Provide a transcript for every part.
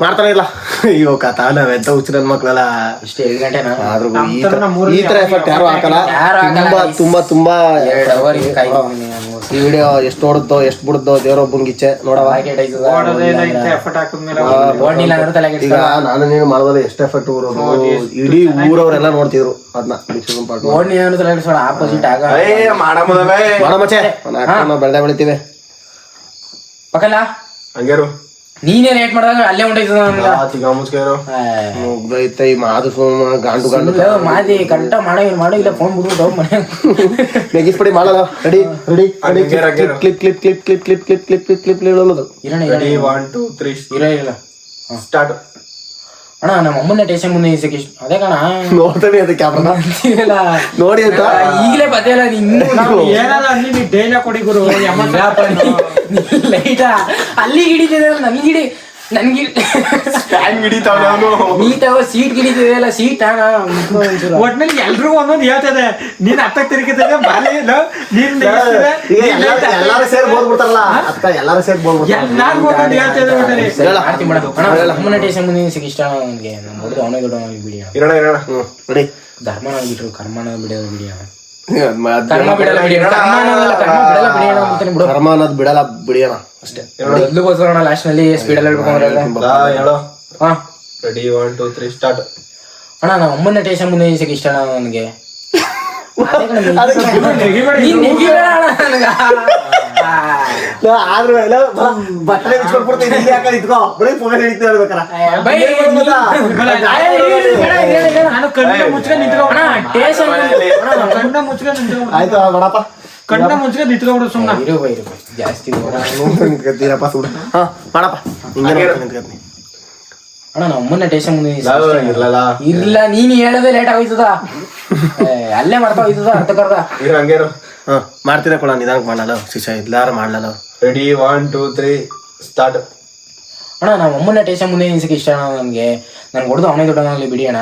ಮಾಡ್ತಾನೆ ಇಲ್ಲ ಇವಾಗ ಕಥಾ ನಾವೆಂತ ಹುಚ್ಚ ನನ್ ಮಕ್ಳೆಲ್ಲ ಇಷ್ಟೇ 7 ಗಂಟೆನಾ ಆದ್ರೂ ಈ ತರ ಎಫೆಕ್ಟ್ ಯಾರು ಹಾಕಲ್ಲ. ತುಂಬಾ ಈ ವಿಡಿಯೋ ಎಷ್ಟು ಓಡುತ್ತೋ ಎಷ್ಟು ಬಿಡುತ್ತೋ ದೇವ್ರೊಬ್ಬಂಗೆ ಇಚ್ಛೆ ನೋಡವ. ಈಗ ನಾನು ನೀನು ಮಾಡೋದ್ರೆ ಎಷ್ಟು ಎಫೆಕ್ಟ್ ಬರೋದು ಇಡೀ ಊರವರೆಲ್ಲ ನೋಡ್ತಿದ್ರು ಅದನ್ನ. ಆಪೋಸಿಟ್ ಆಗ ಮಾಡಮಚ್ಚೆ ಬೆಳೆದ ಬೆಳಿತೀವಿ ಪಕ್ಕಲ್ಲ ಹಂಗೇರು ನೀನೇ ಲೇಟ್ ಮಾಡಿದಾಗ ಅಲ್ಲೇ ಮುಗ್ದೈತೆ ಈ ಮಾದು ಸೋಮ ಗಾಂಡು ಗಾಂಡು ಮಾದಿ ಕರೆಕ್ಟ ಮಾಡೋ ಇಲ್ಲ ಫೋನ್ ಬಿಡ್ಬಿಟ್ಟು ಮನೆ ನೆಗಿಸ್ಬಿಡಿ ಮಾಡಲ್ಲ. Ready ready clip clip clip clip clip clip clip clip clip clip ಹೇಳೋದು. ಇರಲ್ಲ ಸ್ಟಾರ್ಟ್. ಅಣ್ಣ ನಮ್ಮ ಅಮ್ಮನ ಟೇಷನ್ ಮುಂದೆ ಅದೇ ಕಣ ನೋಡ್ತಾನೆ ಅದು ಕ್ಯಾಮ್ರಾ ನೋಡಿ ಅಂತ ಈಗಲೇ ಬದಲ್ಲ ಲೈಟ ಅಲ್ಲಿಗೆ ಹಿಡಿತಿದೆ ನನ್ಗಿಡಿ ನನ್ಗೆ ನೀಟಾವ ಸೀಟ್ ಹಿಡಿತಿದೆಯಲ್ಲ ಸೀಟ್ ಒಟ್ನಲ್ಲಿ ಎಲ್ರಿಗೂ ಒಂದೊಂದು ಹೇಳ್ತದೆ. ನೀನ್ ಹತ್ತಕ್ಕೆ ತಿರುಗಿತದೆ ಬಾಲಿ ಎಲ್ಲಾರು ಸೇರಿ ಬೋದ್ಬಿಡ್ತಾರಲ್ಲ ಅದಕ್ಕ ಎಲ್ಲಾರು ಸೇರಿ ಅಮ್ಮನ ಟೇಷನ್ ಮುಂದೆ ಇಷ್ಟ ನನಗೆ ನೋಡಿದ ಅವನೇ ದೊಡ್ಡ ಬಿಡಿ ರೆಡಿ. ಧರ್ಮನ ಬಿಟ್ರು ಕರ್ಮನ ಬಿಡೋದು ಬಿಡಿ ಕರ್ಮ ಅನ್ನೋದು ಬಿಡಲ್ಲ ಬಿಡಿಯೋಣ ಅಷ್ಟೇ. ಲಾಸ್ಟ್ ನಲ್ಲಿ ಸ್ಪೀಡ್ ಅಲ್ಲಿ ರೆಡಿ 1 2 3 ಸ್ಟಾರ್ಟ್. ಅಣ್ಣ ನಮ್ಮ ಅಮ್ಮನ ಟೇಷನ್ ಮುಂದೆ ಇಷ್ಟ ನನಗೆ ಆದ್ರೂ ಬಟ್ಟೆ ಇಟ್ಕೊಂಡ್ಬಿಡ್ತೀನಿ ಇಟ್ಕೋ ಬರೀ ಫೋನ್ ಹಿಡಿತು ಹೇಳ್ಬೇಕಾರ. ಆಯ್ತು ಬಡಪ್ಪ ಕಣ್ಣ ಮುಚ್ಕೊಂಡು ನಿಂತ್ಕೊಂಡ್ಬಿಡು ಸುಮ್ಮನೆ ಜಾಸ್ತಿ ನಿಂತ್ಕೊತೀರಪ್ಪ ಸುಡ. ಹಾ ಮಾಡಪ್ಪ ಹಿಂಗೆ ನಿಂತ್ಕೊತೀನಿ. ಅಣ್ಣ ನಮ್ಮ ಅಮ್ಮನ ಟೇಷನ್ ಮುಂದೆ ಇರ್ಲ ನೀನ್ ಹೇಳೋದೇ ಲೇಟ್ ಆಗೋಯ್ತದ ಅಲ್ಲೇ ಮಾಡ್ತಾ ಹೋಯ್ತದ ಅರ್ಥಕರ್ದ ಹಂಗೇರು. ಹಾ ಮಾಡ್ತೀರ ಕೊಡ ನಿಧಾನಕ್ಕೆ ಮಾಡಲ್ಲ ಶಿಷ್ಯ ಇಲ್ಲಾರ ಮಾಡ್ಲಲ್ಲ. Ready 1 2 3 start. ಅಣ್ಣ ನಮ್ಮ ಅಮ್ಮನ ಟೇಷನ್ ಮುಂದೆ ಇಷ್ಟ ಅಣ್ಣ ನನಗೆ ನನ್ಗೆ ಹೊಡೆದು ಅವನೇ ದೊಡ್ಡನಾಗ್ಲಿ ಬಿಡಿ ಅಣ್ಣ.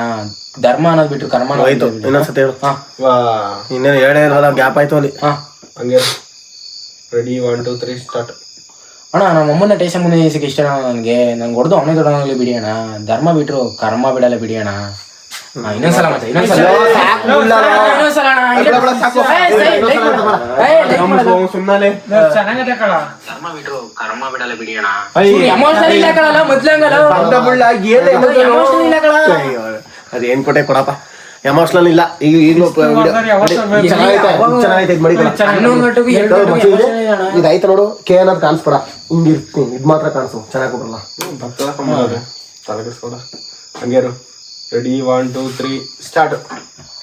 ಧರ್ಮ ಅನ್ನೋದು ಬಿಟ್ಟು ಕರ್ಮ ಆಯ್ತು ಇನ್ನೊಂದ್ಸತಿ ಹೇಳು. ಇನ್ನೇನು ಹೇಳೇ ಇಲ್ವಲ್ಲ ಗ್ಯಾಪ್ ಆಯ್ತು ಅಲ್ಲಿ. ಹಂಗೆ ರೆಡಿ 1 2 3 ಸ್ಟಾರ್ಟ್. ಅಣ್ಣ ನಮ್ಮ ಅಮ್ಮನ ಟೇಷನ್ ಮುಂದೆ ಇಷ್ಟ ಅಣ್ಣ ನನಗೆ ನನ್ಗೆ ಹೊಡೆದು ಅವನೇ ದೊಡ್ಡನಾಗ್ಲಿ ಬಿಡಿ ಅಣ್ಣ. ಧರ್ಮ ಬಿಟ್ರು ಕರ್ಮ ಬಿಡಲ್ಲ ಬಿಡಿ ಅಣ್ಣ. ಇನ್ನೊಂದ್ಸಲ ಮತ್ತೆ ಇನ್ನೊಂದ್ಸಲ ಚೆನ್ನಾಗದೆ ಕಳ ಧರ್ಮ ಬಿಟ್ರು ಕರ್ಮ ಬಿಡಲ್ಲ ಬಿಡಿ ಅಣ್ಣ. ಎಮೋಷನಲ್ ಇಲ್ಲ ಕಳಲ್ಲ ಮೊದ್ಲಂಗಲ್ಲ ಅದೇನ್ ಕೊಟ್ಟೆ ಕೊಡಪ್ಪ ಎಮೋಷನಲ್ ಇಲ್ಲ. ಈಗ ಈಗಲೂ ಇದಾಯ್ತು ನೋಡು ಕೆ ಅನ್ನೋದು ಕಾಣಿಸ್ಬೇಡ ಹಿಂಗಿರ್ತೀನಿ ಇದ್ ಮಾತ್ರ ಕಾಣಿಸು ಚೆನ್ನಾಗಿ ಬರಲ್ಲ. ಹಂಗೇರು ರೆಡಿ 1 2 3 ಸ್ಟಾರ್ಟ್.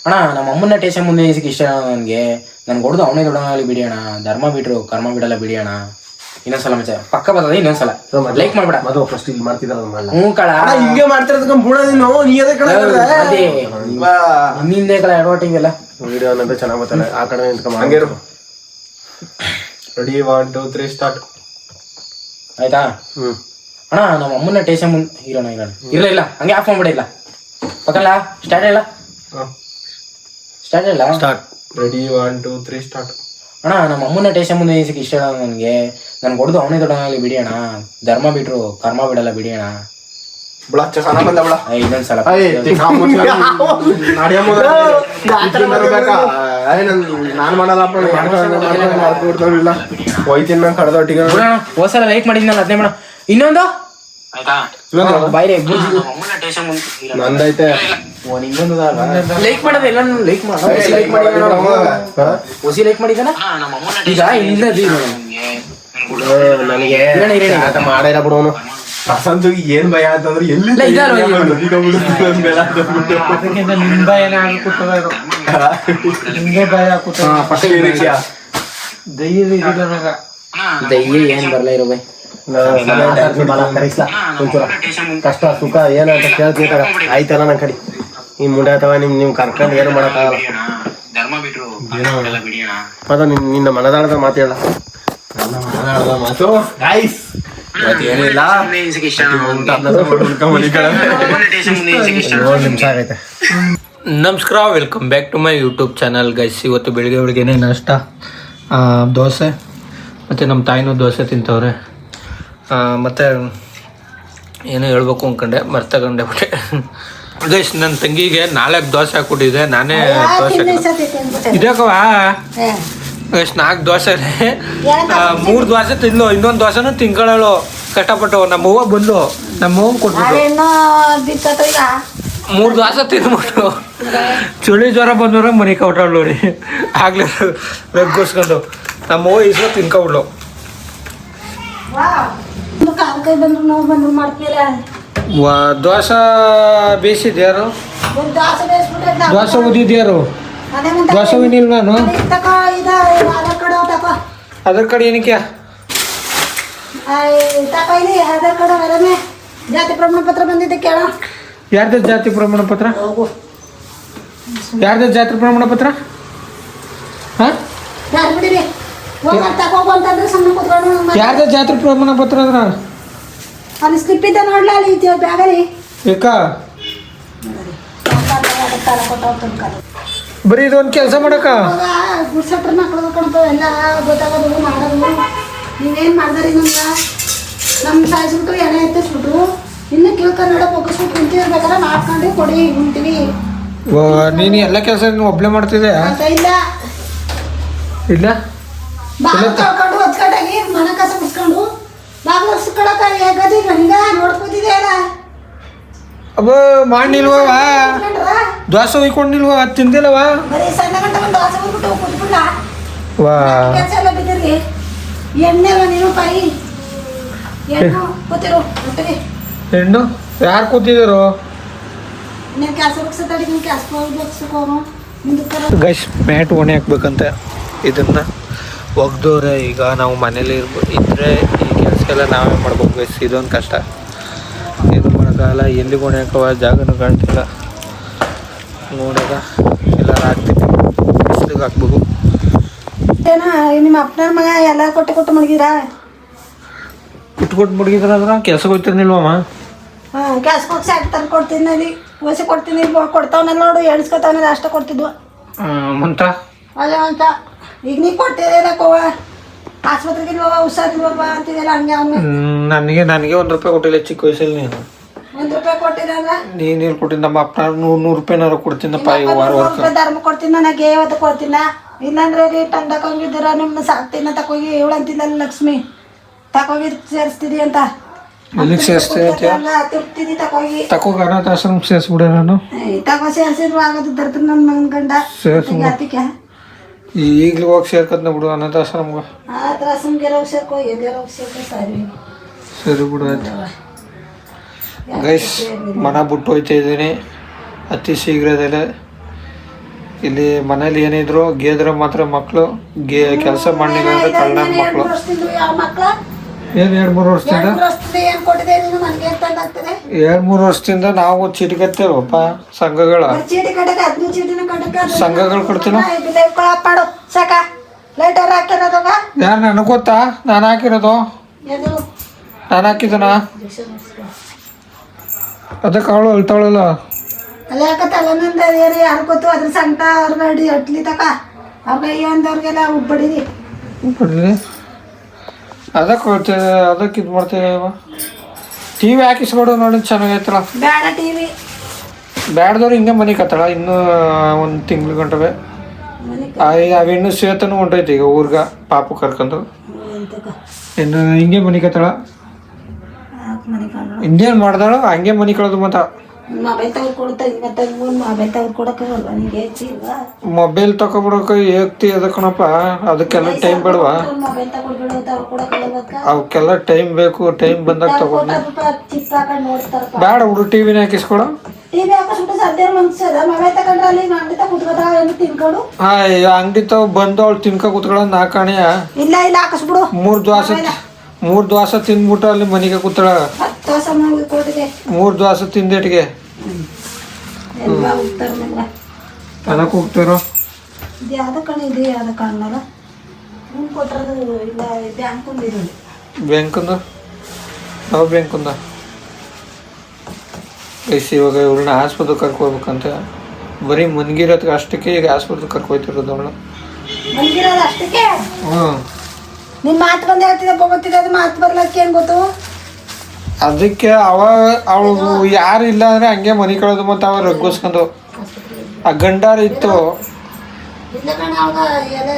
ಅಣ್ಣ ನಮ್ಮ ಅಮ್ಮನ ಟೇಷನ್ ಮುಂದೆ ಇಷ್ಟ ನನಗೆ ನನ್ಗೆ ಹೊಡೆದು ಅವನೇ ದೊಡ್ಡನಾಗ್ಲಿ ಬಿಡಿ ಅಣ್ಣ. ಧರ್ಮ ಬಿಟ್ರು ಕರ್ಮ ಬಿಡಲ್ಲ ಬಿಡಿ ಅಣ್ಣ. ಇನ್ನೊಂದ್ಸಲ ಮಚ್ಚ ಪಕ್ಕ ಬರ್ತದೆ ಇನ್ನೊಂದ್ಸಲ ಲೈಕ್ ಮಾಡ್ಬೇಡ. ಅದು ಫಸ್ಟ್ ಇಲ್ಲಿ ಮಾಡ್ತಿದಾರ ಹ್ಞೂ ಕಳ ಹಿಂಗೆ ಮಾಡ್ತಿರೋದಕ್ಕೆ ಬುಡೋದಿನ್ನು ನೀ ಅದೇ ಕಡೆ ಹಿಂದೆ ಕಳ ಅಡ್ವರ್ಟೈಸ್ ವಿಡಿಯೋ ಅನ್ನೋದು ಚೆನ್ನಾಗಿ ಬರ್ತಾರೆ ಆ ಕಡೆ ನಿಂತ್ಕೊಂಡ್ ಹಂಗೇರು ರೆಡಿ 1 2 3 ಸ್ಟಾರ್ಟ್. ಆಯ್ತಾ ಅಣ್ಣ ನಮ್ಮ ಅಮ್ಮನ ಟೇಷನ್ ಮುಂದೆ ಇರೋಣ ಇಲ್ಲ ಹಂಗೆ ಆಫ್ ಮಾಡ್ಬಿಡ ಇಲ್ಲ ಪಕ್ಕಲ್ಲ ಸ್ಟಾರ್ಟ್ ಇಲ್ಲ ಸ್ಟಾರ್ಟ್. Ready 1 2 3 start. ಅಣ್ಣ ನಮ್ಮ ಅಮ್ಮನ ಟೇಷನ್ ಮುಂದೆ ಇಷ್ಟ ನನಗೆ ನನ್ಗೆ ಹೊಡೆದು ಅವನೇ ದೊಡ್ಡನಾಗ್ಲಿ ಬಿಡಿ ಅಣ್ಣ. ಧರ್ಮ ಬಿಟ್ರು ಕರ್ಮ ಬಿಡಲ್ಲ ಬಿಡಿ ಅಣ್ಣ. ಇನ್ನೊಂದ್ಸಲ ನಾನು ಮಾಡಲ್ಲಪ್ಪ ಹೋಯ್ತೀನಿ ನಾನು ಕಡ್ದೊಟ್ಟಿಗೆ ಹೋದ್ಸಲ ಲೈಕ್ ಮಾಡಿದ್ನಲ್ಲ ಅದನ್ನೇ ಮೇಡಮ್ ಇನ್ನೊಂದು ಬಾಯ್ರೆ ನಂದೈತೆ ಲೈಕ್ ಮಾಡೋದು ಎಲ್ಲ ಲೈಕ್ ಹೊಸಿ ಲೈಕ್ ಮಾಡಿದಾನ ಈಗ ನನಗೆ ಮಾಡಿಲ್ಲ ಬಿಡೋನು. ವಸಂತಿಗೆ ಏನ್ ಭಯ ಅಂತಂದ್ರೆ ಎಲ್ಲಿ ನಿನ್ ಭಯನ ಆಗ್ಬಿಟ್ಟದ ನಿಂಗೆ ಭಯ ಆಗ್ಬಿಟ್ಟ ದಯ್ಯ ನನಗ ದಯ್ಯ ಏನ್ ಬರ್ಲ ಇರೋ ಬೈ ಒಂಚೂರ ಕಷ್ಟ ಸುಖ ಏನಂತ ಕೇಳ್ತೀವಿ ಆಯ್ತಲ್ಲ ನನ್ ಕಡೆ ಈ ಮುಂಡೆ ಅಥವಾ ನಿಮ್ ಕರ್ಕೊಂಡು ಏನು ಮಾಡಕ್ಕಾಗಲ್ಲ. ಅದ ನಿನ್ನ ಮನದಾಳದ ಮಾತು ಹೇಳ ಮಾತು ಏನಿಲ್ಲ ನಿಮಿಷ ಆಗೈತೆ. ನಮಸ್ಕಾರ, welcome back to my YouTube channel guys. ಇವತ್ತು ಬೆಳಿಗ್ಗೆನೇ ನಾಷ್ಟ ದೋಸೆ ಮತ್ತು ನಮ್ಮ ತಾಯಿನೂ ದೋಸೆ ತಿಂತವ್ರೆ. ಮತ್ತು ಏನೋ ಹೇಳ್ಬೇಕು ಅನ್ಕೊಂಡೆ ಮರ್ತಕೊಂಡೆ ಬಿಟ್ಟೆ. ಗೈಸ್ ನನ್ನ ತಂಗಿಗೆ 4 ದೋಸೆ ಹಾಕ್ಬಿಟ್ಟಿದೆ, ನಾನೇ ದೋಸೆ ಇದಕ್ಕವ ಗೈಸ್ 4 ದೋಸೆ 3 ದೋಸೆ ತಿನ್ಲು, ಇನ್ನೊಂದು ದೋಸೆನೂ ತಿನ್ಕೊಳ್ಳೋಳು ಕಷ್ಟಪಟ್ಟು. ನಮ್ಮವ್ವ ಬಂದು ನಮ್ಮವ್ವ ಕೊಟ್ಬಿಟ್ಟು 3 ದೋಸೆ ತಿಂದ್ಬಿಟ್ಟು ಚಳಿ ಜ್ವರ ಬಂದವ್ರೆ ಮನೆ ಕೊಟ್ಟಾಳು ನೋಡಿ. ಆಗ್ಲೇ ರಗ್ಗೋಸ್ಕೊಂಡು ನಮ್ಮವ್ವ ಇಸ್ಕೊ ತಿನ್ಕೊಬಿಡ್ಲು. ದೋಸೆ ಬೇಯಿಸಿದ್ಯಾರು? ದೋಸೆ ಉದಿದ್ಯಾರು? ದೋಸೆ ಉದಿಲ್ಲ ನಾನು. ಅದ್ರ ಕಡೆ ಏನಕ್ಕೆ ಜಾತಿ ಪ್ರಮಾಣ ಪತ್ರ ಬಂದಿದ್ದೆ ಕೇಳ. ಯಾರ್ದು ಜಾತಿ ಪ್ರಮಾಣ ಪತ್ರ? ಯಾರ್ದು ಜಾತಿ ಪ್ರಮಾಣ ಪತ್ರ? ಹಾಂ ಯಾರ್ದು ಜಾತಿ ಪ್ರಮಾಣ ಪತ್ರ ಅದ್ರ? ಅಲ್ಲಿ ಸ್ಲಿಪ್ ಇದ್ದ ನೋಡ್ಲ ಅಲ್ಲಿ ಬ್ಯಾಗಲ್ಲಿ ಯಾಕ ಬರೀ ಇದೊಂದು ಕೆಲಸ ಮಾಡಕ ಗುಡ್ಸಟ್ರ ಮಕ್ಳು ಕಣ್ತಾವ ಎಲ್ಲ ಗೊತ್ತಾಗೋದು ಮಾಡೋದು. ನೀವೇನು ಮಾಡ್ದಾರಿ ನಮ್ಗೆ ನಮ್ಮ ಸಾಯಿಸ್ಬಿಟ್ರು ಎಣ್ಣೆ ಎತ್ತಿಸ್ಬಿಟ್ರು ಇನ್ನು ಕಿಲ್ ಕನ್ನಡ ಪೊಗ್ಗಿಸ್ಬಿಟ್ಟು ಕುಂತಿರ್ಬೇಕಾದ್ರೆ ಮಾಡ್ಕೊಂಡು ಕೊಡಿ ಉಂತೀವಿ. ನೀನು ಎಲ್ಲ ಕೆಲಸ ಒಬ್ಳೆ ಮಾಡ್ತಿದ್ದೆ? ಅಂತ ಇಲ್ಲ ಇಲ್ಲ ಬಾಗಿಲು ತೊಳ್ಕೊಂಡು ಹೊತ್ಕೊಂಡಾಗಿ ಮನೆ ಕಸ ಮುಸ್ಕೊಂಡು ಬಾಗಿಲು ಹೊಸ್ಕೊಳಕ ಹೇಗದಿ ಹಿಂಗ ನೋಡ್ಕೊತಿದ್ದೆ ಅಲ್ಲ. ಅಬ್ಬ ಮಾಡಿಲ್ವ ದೋಸೆ ಹೊಯ್ಕೊಂಡಿಲ್ವ? ಅದು ತಿಂದಿಲ್ಲವಾ? ಬರೀ ಸಣ್ಣ ಗಂಟ ಒಂದು ದೋಸೆ ಹೋಗ್ಬಿಟ್ಟು ಕುತ್ಬಿಡ್ಲ ವಾ ಕೆಲಸ ಎಲ್ಲ ಬಿದ್ದಿರ್ಲಿ. ಎಣ್ಣೆ ಅಲ್ಲ ನೀನು ಪಾಯಿ ಎಣ್ಣು ಕೂತಿರು ಹೊಟ್ಟಿಗೆ ಹೆಣ್ಣು ಯಾರು ಕೂತಿದ್ರು? ನೀನು ಕೆಲಸ ಮುಗಿಸತಾಡಿ ನೀನು ಕೆಲಸ ಹೋಗ್ಬೇಕು ಮುಂದಕ್ಕೆ ಗೈಸ್ ಮ್ಯಾಟ್ ಒಣೆ ಹಾಕ್ಬೇಕಂತ ಇದನ್ನು ಒಗ್ದವ್ರೆ. ಈಗ ನಾವು ಮನೇಲಿ ಇದ್ದರೆ ಈ ಕೆಲಸ ಎಲ್ಲ ನಾವೇ ಮಾಡ್ಬೇಕು ಗೈಸ್. ಇದೊಂದು ಕಷ್ಟ, ಏನು ಮಾಡೋಕ್ಕಾಗಲ್ಲ. ಎಲ್ಲಿ ಒಣೆ ಹಾಕುವ ಜಾಗನೂ ಕಾಣ್ತಿಲ್ಲ. ನೋಡಿದ ಎಲ್ಲರೂ ಹಾಕ್ತೀವಿ, ಬಿಸಿಲಿಗೆ ಹಾಕ್ಬೇಕು. ಏನ ನಿಮ್ಮ ಅಪ್ಪನ ಮಗ ಎಲ್ಲ ಕೊಟ್ಟು ಮಡಗಿರಾ? ಕುಟ್ಕೊಟ್ಟು ಮುಡುಗಿದ್ರ ಅಂದ್ರೆ ಕೆಲ್ಸಕ್ಕೆ ಹೋಗ್ತಿರ್ನಿಲ್ವಮ್ಮ? ಹಾಂ ಕ್ಯಾಸ್ಗೆ ಹೋಗಿ ಸ್ಯಾಟ್ ತಂದು ಕೊಡ್ತೀನಿ ಅಲ್ಲಿ ಓಸಿ ಕೊಡ್ತೀನಿ ಕೊಡ್ತಾವನಲ್ಲ ನೋಡು ಎಣಿಸ್ಕೊತಾವನಲ್ಲ ಅಷ್ಟೇ ಕೊಡ್ತಿದ್ವು ಮಂತ ಅಲ್ಲ ಅಂತ. ಈಗ ನೀ ಕೊಡ್ತೀರ ಕೋವ ಆಸ್ಪತ್ರೆಗೆ ಇಲ್ವ ಹುಷಾರಿಲ್ವಪ್ಪ ಅಂತಿದೆಲ್ಲ ಹಂಗೆ ಅವನು. ನನಗೆ $1 ಕೊಟ್ಟಿಲ್ಲ ಚಿಕ್ಕ ವಯಸ್ಸಲ್ಲಿ. ನೀನು $1 ಕೊಟ್ಟಿರಲ್ಲ? ನೀನು ಎಲ್ಲಿ ಕೊಟ್ಟಿದ್ದು? ನಮ್ಮ ಅಪ್ಪ $100 ರೂಪಾಯಿನಾರು ಕೊಡ್ತೀನಪ್ಪ. ಈಗ ವಾರ ರೂಪಾಯಿ ಧರ್ಮ ಕೊಡ್ತೀನಿ ನನಗೆ ಇವತ್ತು ಕೊಡ್ತೀನ. ಇಲ್ಲಾಂದ್ರೆ ರೀ ಟನ್ ತಕೊಂಗಿದ್ದೀರ ನಿಮ್ಮ ಸಾಕ್ತೀನ ತಕೋಗಿ ಇವಳು ಅಂತಿದ್ದಲ್ಲ ಲಕ್ಷ್ಮಿ ತಕೋಗಿ ಸೇರಿಸ್ತಿದಿ ಅಂತ. ಎಲ್ಲಿಗೆ ಸೇರಿಸ್ತೀನಿ ತಿರ್ತಿದಿ ತಕೋಗಿ ತಕೋಗ ಅನಾಥಾಶ್ರಮ ಸೇರಿಸ್ಬಿಡೆ. ನಾನು ತಗೋ ಸೇರಿಸಿದ್ರು ಆಗೋದು ದರ್ತ ನನ್ನ ಮಗನ ಗಂಡ ಜಾತಿಗೆ ಈಗಲೂ ಹೋಗಿ ಸೇರ್ಕತ್ನ ಬಿಡು ಅನಾಥಾಶ್ರಮ್ಗೆ. ಆ ತ್ರಾಸಮ್ಗೆ ರೋಗ ಸೇರ್ಕೋ ಎಲ್ಲೇ ರೋಗ ಸೇರ್ಕೋ ಸರಿ ಬಿಡು ಆಯ್ತು. ಗೈಸ್ ಮನ ಬಿಟ್ಟು ಹೋಯ್ತಾ ಇದ್ದೀನಿ ಅತಿ ಶೀಘ್ರದಲ್ಲೇ. ಇಲ್ಲಿ ಮನೇಲಿ ಏನಿದ್ರು ಗೇದ್ರ ಮಾತ್ರ ಮಕ್ಕಳು ಕೆಲಸ ಮಾಡಿಲ್ಲ ಅಂದ್ರೆ ಕಳ್ಳ ಮಕ್ಕಳು. ಏನು 2-3 ವರ್ಷದಿಂದ 2-3 ವರ್ಷದಿಂದ ನಾವು ಚೀಟಿ ಕಟ್ತೇವಪ್ಪ ಸಂಘಗಳ ಸಂಘಗಳು ಕೊಡ್ತೀನ. ಯಾರು ನನಗೆ ಗೊತ್ತಾ? ನಾನು ಹಾಕಿರೋದು ನಾನು ಹಾಕಿದನ ಅದಕ್ಕೆ ಅವಳು ಅಳ್ತಾಳಲ್ಲ. ಅಲ್ಲ ಯಾಕತ್ತಲ್ಲ ಯಾರು ಗೊತ್ತು ಅದ್ರ ಸಂಕಟ ಅವ್ರ ಮಾಡಿ ಅಟ್ಲಿ ತಕ ಅವ್ರ ಕೈ ಅಂದವ್ರಿಗೆಲ್ಲ ಉಬ್ಬಡಿರಿ ಬಿಡ್ಲಿ. ಅದಕ್ಕೆ ಇದು ಮಾಡ್ತೇವೆ. ಟಿ ವಿ ಹಾಕಿಸ್ಕೊಡು ನೋಡಿ ಚೆನ್ನಾಗೈತಲ್ಲ. ಬೇಡ ಟಿವಿ ಬ್ಯಾಡ್ದವ್ರು ಹಿಂಗೆ ಮನೆ ಕತ್ತಾಳ ಇನ್ನೂ 1 ತಿಂಗ್ಳು ಗಂಟವೆ. ಅವಿನ್ನೂ ಶ್ವೇತನೂ ಹೊಂಟೈತಿ ಈಗ ಊರ್ಗ ಪಾಪು ಕರ್ಕೊಂಡು. ಇನ್ನು ಹಿಂಗೆ ಮನೆ ಕತ್ತಾಳ. ಇನ್ನೇನು ಮಾಡ್ದಾಳು ಹಂಗೆ ಮನೆ ಕಳೆದು ಮತ್ತ ಮೊಬೈಲ್ ತಗೊಂಡು ಕೊಡ್ತಾ ಮತ್ತೆ ಮೊಬೈಲ್ ತಗೊಂಡು ಕೊಡೋಕ್ಕಾಗಲ್ವಾ ನಿಂಗೆ ಮೊಬೈಲ್ ತಗೊಬಿಡೋಕೆ ಹೇಗ್ತಿ ಅದ ಕಣಪ್ಪ. ಅದಕ್ಕೆಲ್ಲ ಟೈಮ್ ಬೇಡವಾ? ಮೊಬೈಲ್ ತಗೊಂಡ್ಬಿಡೋದು ಅವ್ರು ಕೊಡೋಕ್ಕಾಗಲ್ವಾ? ಅವಕ್ಕೆಲ್ಲ ಟೈಮ್ ಬೇಕು. ಟೈಮ್ ಬಂದಾಗ ತಗೊಂಡು ಚಿಪ್ ಹಾಕೊಂಡು ನೋಡ್ತಾರಪ್ಪ. ಬೇಡ ಹುಡು ಟಿವಿನ ಹಾಕಿಸ್ಕೊಡು. ಟಿವಿ ಹಾಕಿಸ್ಬಿಟ್ಟು ಸದ್ಯ ಮನ್ಸದ ಮೊಬೈಲ್ ತಗೊಂಡ್ರೆ ಅಲ್ಲಿ ಅಂಗಡಿ ತಗ ಕುತ್ಕೋತಾಳ ಏನು ತಿನ್ಕೊಂಡು. ಅಂಗಡಿ ತಾವ್ ಬಂದು ಅವಳು ತಿನ್ಕ ಕುತ್ಕೊಳ್ಳೋ ನಾಕಾಣಿಯ ಇಲ್ಲ ಇಲ್ಲ ಹಾಕಿಸ್ಬಿಡು. 3 ದೋಸೆ ತಿಂದ್ಬಿಟ್ಟು ಅಲ್ಲಿ ಮನೆಗೆ ಕೂತಾಳ. 10 ದೋಸೆ ಮಾಡಿ ಕೊಟ್ಟಿದೆ 3 ದೋಸೆ ತಿಂದೇಟಿಗೆ ಎಲ್ಲ ಹೋಗ್ತಾರೆ ನಿಮ್ಗೆ ಅದಕ್ಕೆ ಹೋಗ್ತಾರೋ. ಇದು ಯಾವ್ದು ಕಣ ಇದು ಯಾವ್ದು ಕಾಣಲ್ಲ ನಿಮ್ಗೆ ಕೊಟ್ಟಿರೋದು ಇಲ್ಲ ಬ್ಯಾಂಕ್ ಇರೋದು ಬ್ಯಾಂಕಂದ ಯಾವ ಬ್ಯಾಂಕಂದ ಐಸಿ. ಇವಾಗ ಇವಳನ್ನ ಆಸ್ಪತ್ರೆಗೆ ಕರ್ಕೋಬೇಕಂತ ಬರೀ ಮನ್ಗಿರೋದಕ್ಕೆ ಅಷ್ಟಕ್ಕೆ ಈಗ ಆಸ್ಪತ್ರೆಗೆ ಕರ್ಕೊಯ್ತಿರೋದು ಅವಳು. ಮನ್ಗಿರೋದು ಅಷ್ಟಕ್ಕೆ? ಹ್ಞೂ ನಿನ್ನ ಮಾತು ಬಂದು ಹೇಳ್ತಿದ್ದೆ ಗೊತ್ತಿದೆ ಅದು ಮಾತು ಬರ್ಲಕ್ಕೆ ಏನು ಗೊತ್ತು? ಅದಕ್ಕೆ ಅವಳು ಯಾರು ಇಲ್ಲ ಅಂದ್ರೆ ಹಂಗೆ ಮನೆ ಕಳೋದು ಮತ್ತು ಅವ ರಗ್ಗಿಸ್ಕೊಂಡು ಆ ಗಂಡಾರ ಇತ್ತು. ಇಲ್ಲ ಕಣ ಅವಾಗ ಎಲ್ಲ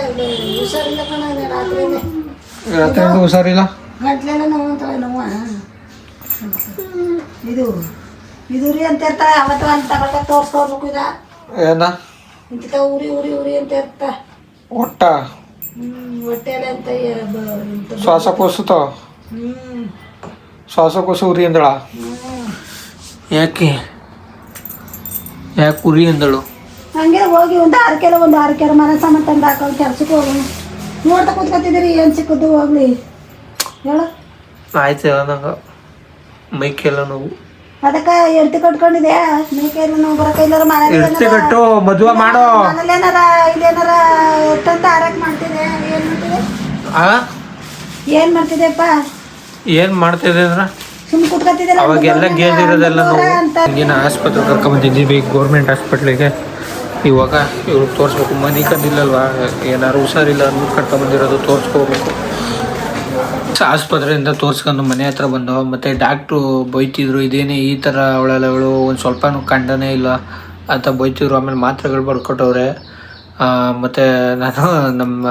ಹುಷಾರಿಲ್ಲ ಕಣ ರಾತ್ರಿನೇ ರಾತ್ರಿ ಹುಷಾರಿಲ್ಲ, ಗಂಟ್ಲೆಲ್ಲ ನೋವು ಅಂತವೆ ನೋವು. ಇದು ರೀ ಅಂತ ಇರ್ತಾಳೆ ಅವತ್ತು ಅಂತ ತಗೊಳ್ತಾ ತೋರಿಸ್ಕೋಬೇಕು ಇದ ಏನ ಇಂತ ಉರಿ ಉರಿ ಉರಿ ಅಂತ ಇರ್ತ ಒಟ್ಟ ಹೊಟ್ಟೆಲ್ಲ ಅಂತ ಶ್ವಾಸಕೋಶ ಶ್ವಾಸಕೋಶ ಉರಿ ಅಂದಳ. ಯಾಕೆ ಉರಿ ಅಂದಳು? ಹಂಗೆ ಹೋಗಿ ಒಂದು 6 ಕೆಲ ಮನೆ ಸಾಮಾನು ತಂದು ಹಾಕೊಂಡು ಕೆಲ್ಸಕ್ಕೆ ಹೋಗಿ ನೋಡ್ತಾ ಕೂತ್ಕೊತಿದ್ದೀರಿ ಏನು ಸಿಕ್ಕದ್ದು ಹೋಗ್ಲಿ ಹೇಳು. ಆಯ್ತು ನಂಗೆ ಮೈಕೆಲ್ಲ ನೋವು. ಅದಕ್ಕೆ ಎಡ್ತಿ ಕಟ್ಕೊಂಡಿದೆ ಮೇಕೆಲ್ಲ ನಾವು ಬರಕ ಇಲ್ಲಾರ ಎಡ್ತಿ ಕಟ್ಟು ಮದುವೆ ಮಾಡೋ. ಮನೇಲೇನಾರ ಇಲ್ಲೇನಾರ ಎಷ್ಟಂತ ಆರಕ್ಕೆ ಮಾಡ್ತಿದೆ ಏನು ಮಾಡ್ತಿದೆ ಏನು ಮಾಡ್ತಿದೆಪ್ಪ ಏನು ಮಾಡ್ತಿದೆ ಅಂದ್ರೆ ಸುಮ್ಮನೆ ಕುತ್ಕೊತಿದ್ದೀರ ಅವಾಗೆಲ್ಲ ಗೇಜ್ ಇರೋದೆಲ್ಲ ನಾವು ಹಿಂಗಿನ ಆಸ್ಪತ್ರೆ ಕರ್ಕೊಂಬಂದಿದ್ದೀವಿ ಗೌರ್ಮೆಂಟ್ ಹಾಸ್ಪಿಟ್ಲಿಗೆ. ಇವಾಗ ಇವ್ರು ತೋರಿಸ್ಬೇಕು, ಮನೆ ಕಂದಿಲ್ಲಲ್ವಾ, ಏನಾರು ಹುಷಾರಿಲ್ಲ ಅಂದ್ಬಿಟ್ಟು ಕರ್ಕೊಂಬಂದಿರೋದು ತೋರಿಸ್ಕೋಬೇಕು. ಆಸ್ಪತ್ರೆಯಿಂದ ತೋರಿಸ್ಕೊಂಡು ಮನೆ ಹತ್ರ ಬಂದವು. ಮತ್ತು ಡಾಕ್ಟ್ರು ಬೈತಿದ್ರು, ಇದೇನೇ ಈ ಥರ ಅವಳು ಒಂದು ಸ್ವಲ್ಪನೂ ಕಂಡನೇ ಇಲ್ಲ ಅಂತ ಬೈತಿದ್ರು. ಆಮೇಲೆ ಮಾತ್ರೆಗಳು ಬರ್ಕೊಟ್ಟವ್ರೆ. ಮತ್ತು ನಾನು ನಮ್ಮ